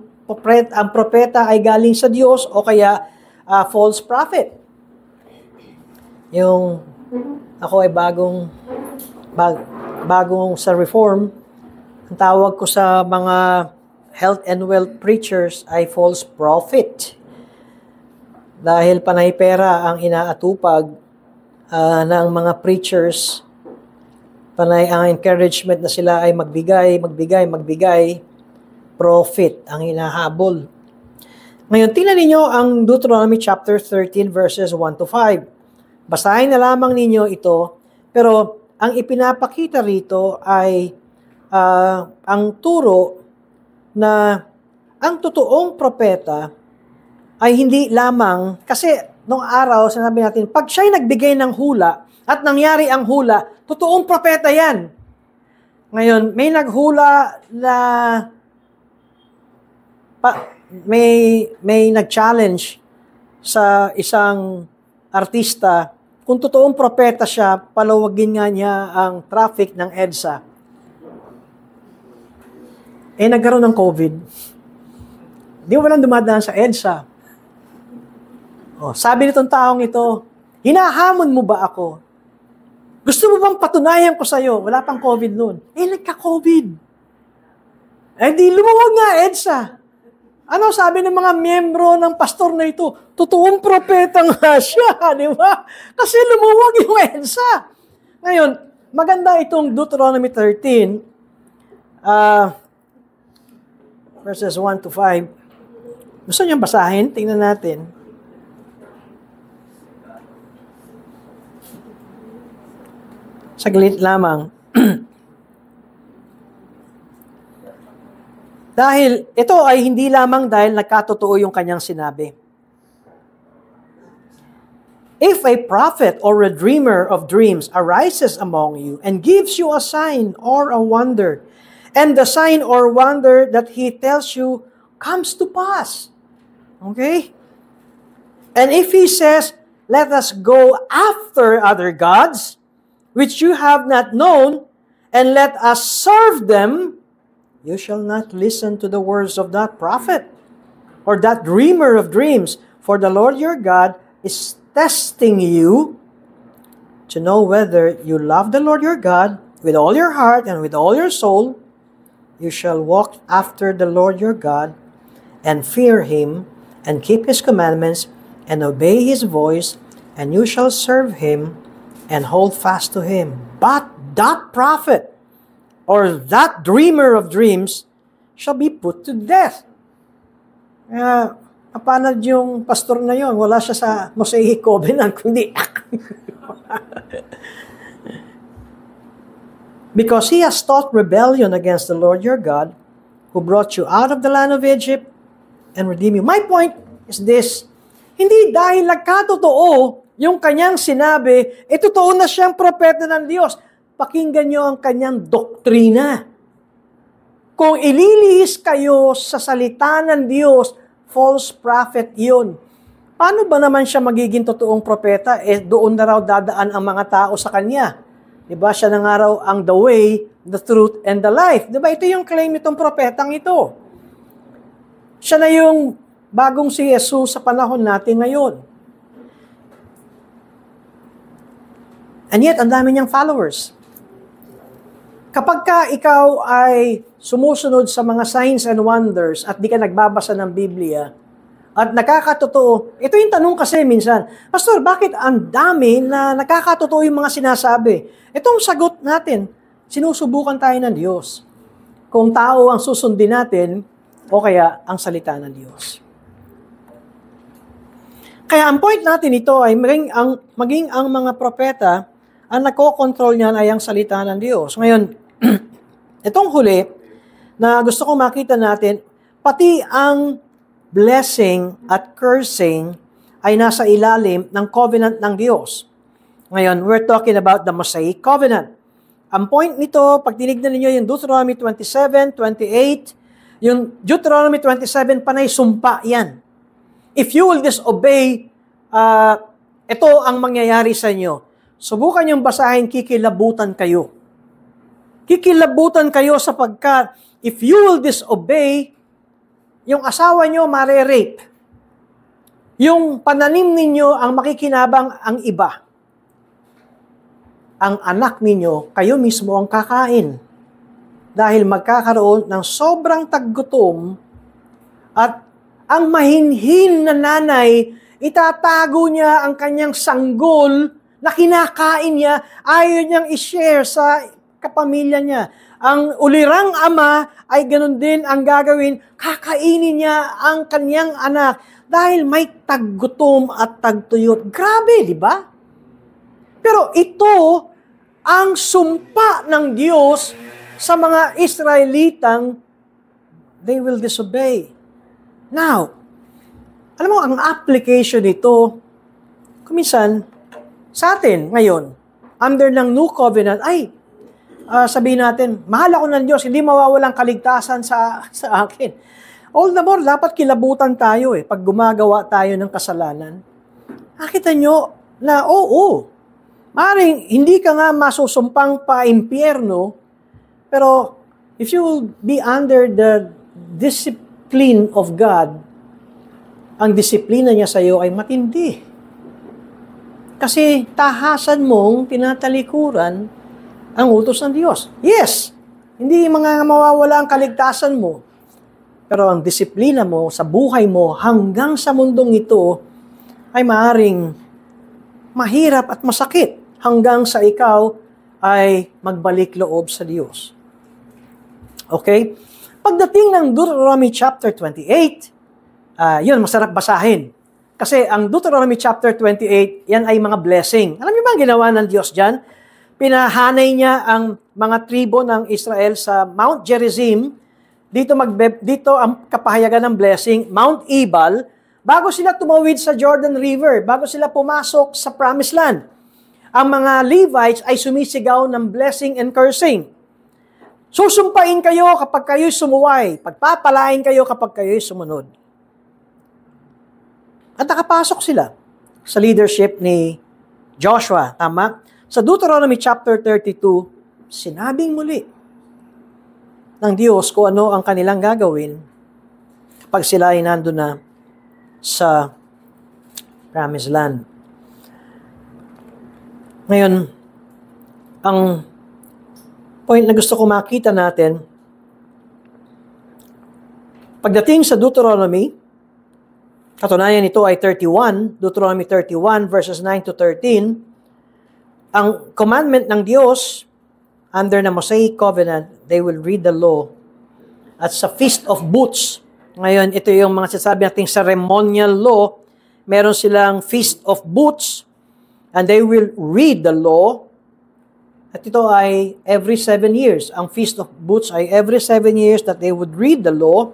propeta ay galing sa Diyos o kaya false prophet. Yung ako ay bagong sa Reform, ang tawag ko sa mga health and wealth preachers ay false prophet. Dahil panay pera ang inaatupag ng mga preachers, panay ang encouragement na sila ay magbigay, profit ang hinahabol. Ngayon, tingnan ninyo ang Deuteronomy chapter 13 verses 1 to 5. Basahin na lamang ninyo ito, pero ang ipinapakita rito ay ang turo na ang totoong propeta ay hindi lamang, kasi nung araw, sinabi natin, pag siya'y nagbigay ng hula at nangyari ang hula, totoong propeta yan. Ngayon, may naghula na may nag-challenge sa isang artista, kung totoong propeta siya, palawagin nga niya ang traffic ng EDSA. Nagkaroon ng COVID. Di walang dumadaan sa EDSA. Sabi nitong taong ito, hinahamon mo ba ako? Gusto mo bang patunayan ko sa'yo? Wala pang COVID noon. Nagka-COVID. Di lumuwag nga EDSA. Ano sabi ng mga miyembro ng pastor na ito? Totoong propeta nga siya, di ba? Kasi lumuwag yung EDSA. Ngayon, maganda itong Deuteronomy 13, verses 1 to 5. Gusto niyong basahin? Tingnan natin. Saglit lamang. Dahil ito ay hindi lamang dahil nagkatotoo yung kanyang sinabi. If a prophet or a dreamer of dreams arises among you and gives you a sign or a wonder, and the sign or wonder that he tells you comes to pass. Okay? And if he says, let us go after other gods, which you have not known, and let us serve them, you shall not listen to the words of that prophet or that dreamer of dreams, for the Lord your God is testing you to know whether you love the Lord your God with all your heart and with all your soul. You shall walk after the Lord your God and fear him and keep his commandments and obey his voice, and you shall serve him and hold fast to him. But that prophet or that dreamer of dreams shall be put to death. Paano yung pastor na yon? Wala siya sa Mosaic Covenant, kundi because he has taught rebellion against the Lord your God, who brought you out of the land of Egypt and redeemed you. My point is this, hindi dahil nagkatotoo yung kanyang sinabi, totoo na siyang propeta ng Diyos. Pakinggan niyo ang kanyang doktrina. Kung ililihis kayo sa salita ng Diyos, false prophet yun. Paano ba naman siya magiging totoong propeta? Doon na raw dadaan ang mga tao sa kanya. Diba? Siya na nga raw ang the way, the truth, and the life. Diba? Ito yung claim nitong propetang ito. Siya na yung bagong si Jesus sa panahon natin ngayon. And yet, ang dami niyang followers. Kapag ka ikaw ay sumusunod sa mga signs and wonders at di ka nagbabasa ng Biblia at nakakatotoo, ito yung tanong kasi minsan, Pastor, bakit ang dami na nakakatotoo yung mga sinasabi? Itong sagot natin, sinusubukan tayo ng Diyos. Kung tao ang susundin natin, o kaya ang salita ng Diyos. Kaya ang point natin ito ay maging ang mga propeta, ang nako-control niyan ay ang salita ng Diyos. Ngayon, itong huli, na gusto kong makita natin, pati ang blessing at cursing ay nasa ilalim ng covenant ng Diyos. Ngayon, we're talking about the Mosaic Covenant. Ang point nito, pag tinignan ninyo yung Deuteronomy 27, 28, Yung Deuteronomy 27, panay sumpa yan. If you will disobey, ito ang mangyayari sa inyo. Subukan yung basahin, kikilabutan kayo. Kikilabutan kayo sapagkat if you will disobey, yung asawa nyo mare-rape. Yung pananim ninyo ang makikinabang ang iba. Ang anak ninyo, kayo mismo ang kakain. Dahil magkakaroon ng sobrang taggutom at ang mahinhin na nanay, itatago niya ang kanyang sanggol na kinakain niya, ayaw niyang i-share sa kapamilya niya. Ang ulirang ama ay ganun din ang gagawin, kakainin niya ang kanyang anak dahil may taggutom at tagtuyot. Grabe, di ba? Pero ito ang sumpa ng Diyos sa mga Israelitang they will disobey. Now, alam mo, ang application nito, kuminsan, sa atin ngayon, under ng New Covenant, sabihin natin, mahal ako ng Diyos, hindi mawawalang kaligtasan sa akin. All the more, dapat kilabutan tayo pag gumagawa tayo ng kasalanan. Nakita nyo na, maaaring hindi ka nga masusumpang pa-impyerno, pero if you will be under the discipline of God, ang disiplina niya sa iyo ay matindi. Kasi tahasan mong tinatalikuran ang utos ng Diyos. Yes, hindi mga mawawala ang kaligtasan mo, pero ang disiplina mo sa buhay mo hanggang sa mundong ito ay maaaring mahirap at masakit hanggang sa ikaw ay magbalik loob sa Diyos. Okay? Pagdating ng Deuteronomy chapter 28, yun, masarap basahin. Kasi ang Deuteronomy chapter 28, yan ay mga blessing. Alam niyo ba ang ginawa ng Diyos dyan? Pinahanay niya ang mga tribo ng Israel sa Mount Gerizim. Dito ang kapahayagan ng blessing, Mount Ebal, bago sila tumawid sa Jordan River, bago sila pumasok sa Promised Land. Ang mga Levites ay sumisigaw ng blessing and cursing. Susumpain kayo kapag kayo'y sumuway. Pagpapalain kayo kapag kayo'y sumunod. At nakapasok sila sa leadership ni Joshua. Tama? Sa Deuteronomy chapter 32, sinabing muli ng Diyos kung ano ang kanilang gagawin kapag sila ay nandun na sa Promised Land. Ngayon, ang point na gusto ko makita natin, pagdating sa Deuteronomy, katunayan ito ay 31, Deuteronomy 31 verses 9 to 13, ang commandment ng Diyos under the Mosaic Covenant, they will read the law at sa Feast of Booths. Ngayon, ito yung mga sinasabi nating ceremonial law, meron silang Feast of Booths and they will read the law. At ito ay every 7 years. Ang Feast of Booths ay every 7 years that they would read the law.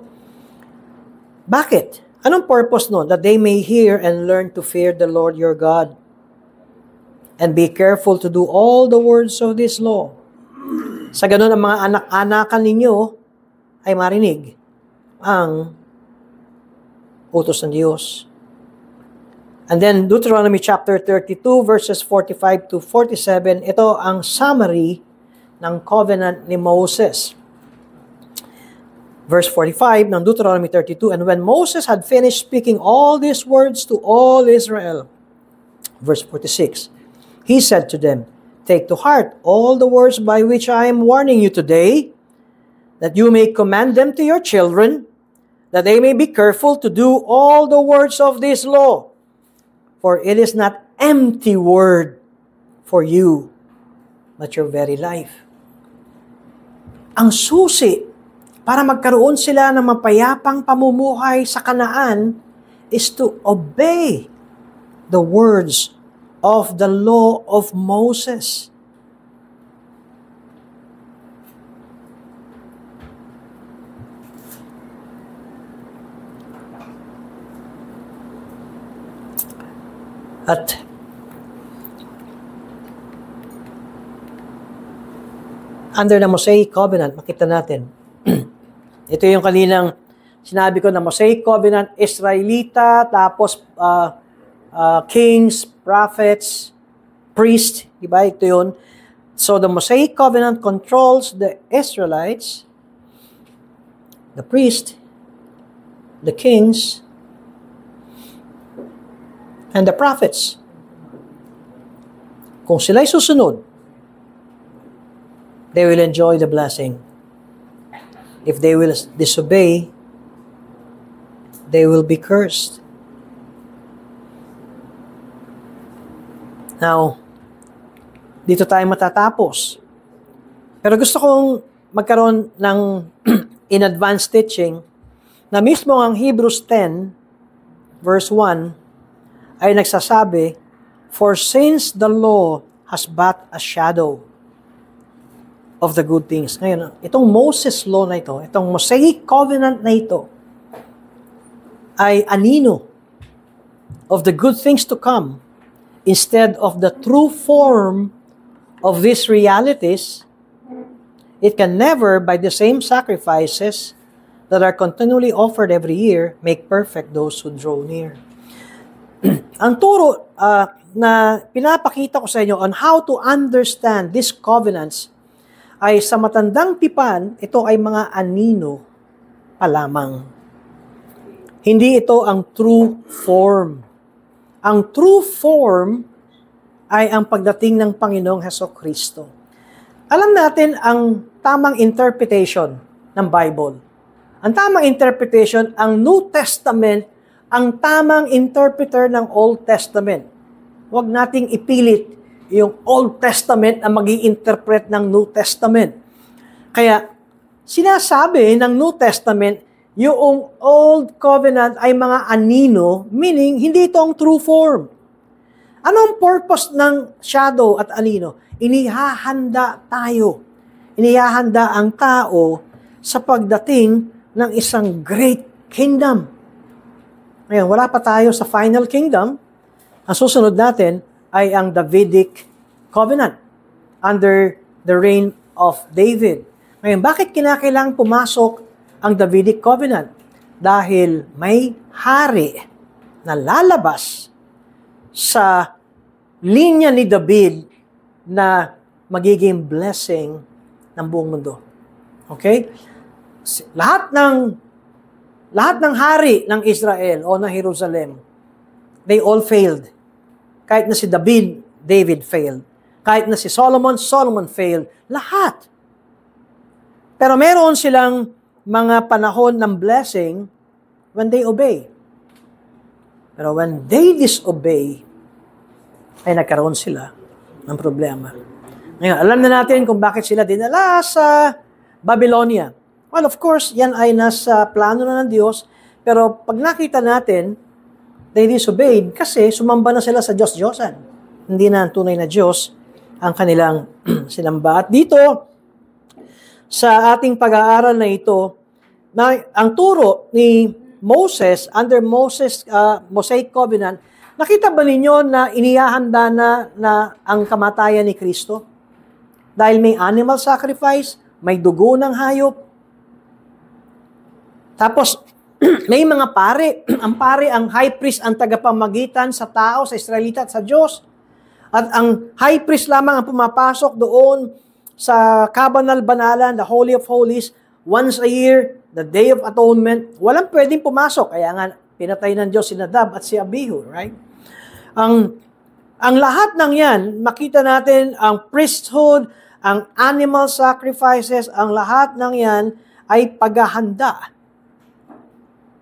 Bakit? Anong purpose nun? That they may hear and learn to fear the Lord your God and be careful to do all the words of this law. Sa ganun, ang mga anak-anakan ninyo ay marinig ang utos ng Diyos. And then, Deuteronomy chapter 32, verses 45 to 47, ito ang summary ng covenant ni Moses. Verse 45 ng Deuteronomy 32, and when Moses had finished speaking all these words to all Israel, verse 46, he said to them, take to heart all the words by which I am warning you today, that you may command them to your children, that they may be careful to do all the words of this law. For it is not empty word for you, but your very life. Ang susi para magkaroon sila ng mapayapang pamumuhay sa Kanaan is to obey the words of the law of Moses. At under the Mosaic Covenant, makita natin, Ito yung kaninang sinabi ko na Mosaic Covenant, Israelita, tapos kings, prophets, priest, di ba? Ito yun. So the Mosaic Covenant controls the Israelites, the priest, the kings, and the prophets. Kung sila'y susunod, they will enjoy the blessing. If they will disobey, they will be cursed. Now, dito tayo matatapos. Pero gusto kong magkaroon ng in advance teaching na mismo ang Hebrews 10 verse 1 ay nagsasabi, "For since the law has but a shadow of the good things." Ngayon, itong Moses law na ito, itong Mosaic covenant na ito, ay anino of the good things to come instead of the true form of these realities. It can never, by the same sacrifices that are continually offered every year, make perfect those who draw near. Ang turo na pinapakita ko sa inyo on how to understand these covenants ay sa matandang tipan, ito ay mga anino pa lamang. Hindi ito ang true form. Ang true form ay ang pagdating ng Panginoong Hesukristo. Alam natin ang tamang interpretation ng Bible. Ang tamang interpretation, ang New Testament, ang tamang interpreter ng Old Testament. Huwag nating ipilit yung Old Testament na mag-i-interpret ng New Testament. Kaya, sinasabi ng New Testament, yung Old Covenant ay mga anino, meaning hindi ito ang true form. Ano ang purpose ng shadow at anino? Inihahanda tayo. Inihahanda ang tao sa pagdating ng isang great kingdom. Ngayon, wala pa tayo sa final kingdom. Ang susunod natin ay ang Davidic covenant under the reign of David. Ngayon, bakit kinakailangang pumasok ang Davidic covenant? Dahil may hari na lalabas sa linya ni David na magiging blessing ng buong mundo. Okay? Lahat ng hari ng Israel o ng Jerusalem, they all failed. Kahit na si David failed. Kahit na si Solomon failed. Lahat. Pero meron silang mga panahon ng blessing when they obey. Pero when they disobey, ay nagkaroon sila ng problema. Ngayon, alam na natin kung bakit sila dinala sa Babylonia. Well, of course, yan ay nasa plano na ng Diyos, pero pag nakita natin, they disobeyed kasi sumamba na sila sa Diyos-Diyosan. Hindi na ang tunay na Diyos ang kanilang sinamba. At dito, sa ating pag-aaral na ito, na ang turo ni Moses, under Mosaic Covenant, nakita ba ninyo na inihahanda na ang kamatayan ni Kristo? Dahil may animal sacrifice, may dugo ng hayop. Tapos, may mga pare. Ang pare, ang high priest, ang tagapamagitan sa tao, sa Israelita at sa Diyos. At ang high priest lamang ang pumapasok doon sa kabanal-banalan, the Holy of Holies, once a year, the Day of Atonement. Walang pwedeng pumasok. Kaya nga, pinatay ng Diyos si Nadab at si Abihu, right? Ang lahat ng yan, makita natin ang priesthood, ang animal sacrifices, ang lahat ng yan ay paghahanda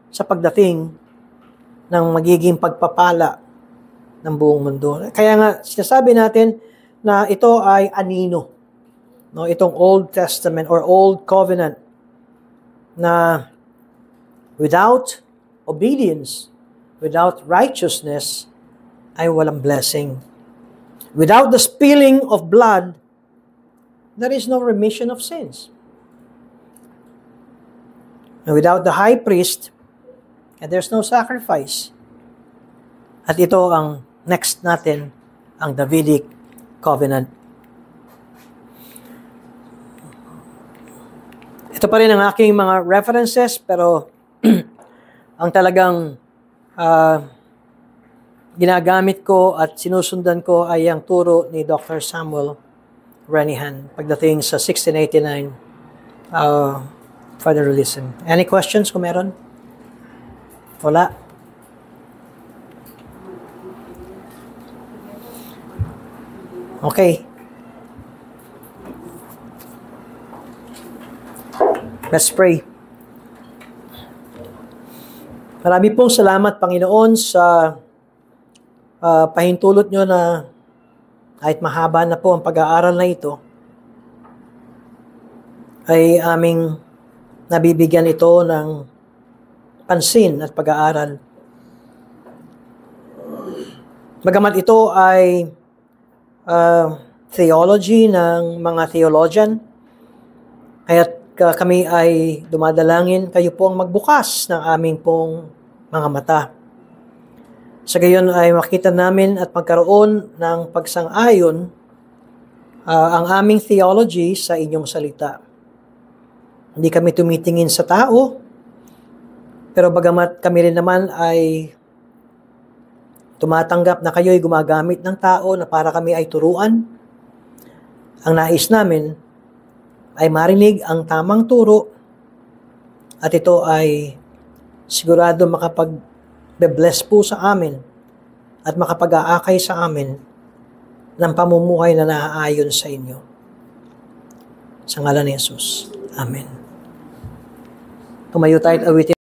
sa pagdating ng magiging pagpapala ng buong mundo. Kaya nga, sinasabi natin na ito ay anino. No, itong Old Testament or Old Covenant na without obedience, without righteousness, ay walang blessing. Without the spilling of blood, there is no remission of sins. And without the high priest, there's no sacrifice. At ito ang next natin, ang Davidic Covenant. Ito pa rin ang aking mga references, pero ang talagang ginagamit ko at sinusundan ko ay ang turo ni Dr. Samuel Renihan pagdating sa 1689 federalism. Any questions kung meron? Wala? Okay. Let's pray. Marami pong salamat, Panginoon, sa pahintulot nyo na kahit mahaba na po ang pag-aaral na ito, ay aming nabibigyan ito ng pansin at pag-aaral. Bagamat ito ay theology ng mga theologian, kaya't kami ay dumadalangin kayo pong magbukas ng aming pong mga mata. Sa gayon ay makita namin at magkaroon ng pagsang-ayon ang aming theology sa inyong salita. Hindi kami tumitingin sa tao, pero bagamat kami rin naman ay tumatanggap na kayo ay gumagamit ng tao na para kami ay turuan, ang nais namin ay marinig ang tamang turo at ito ay sigurado makapag-bless po sa amin at makapag-aakay sa amin ng pamumuhay na naaayon sa inyo. Sa ngalan ni Jesus. Amen. Tumayo tayo at awitin.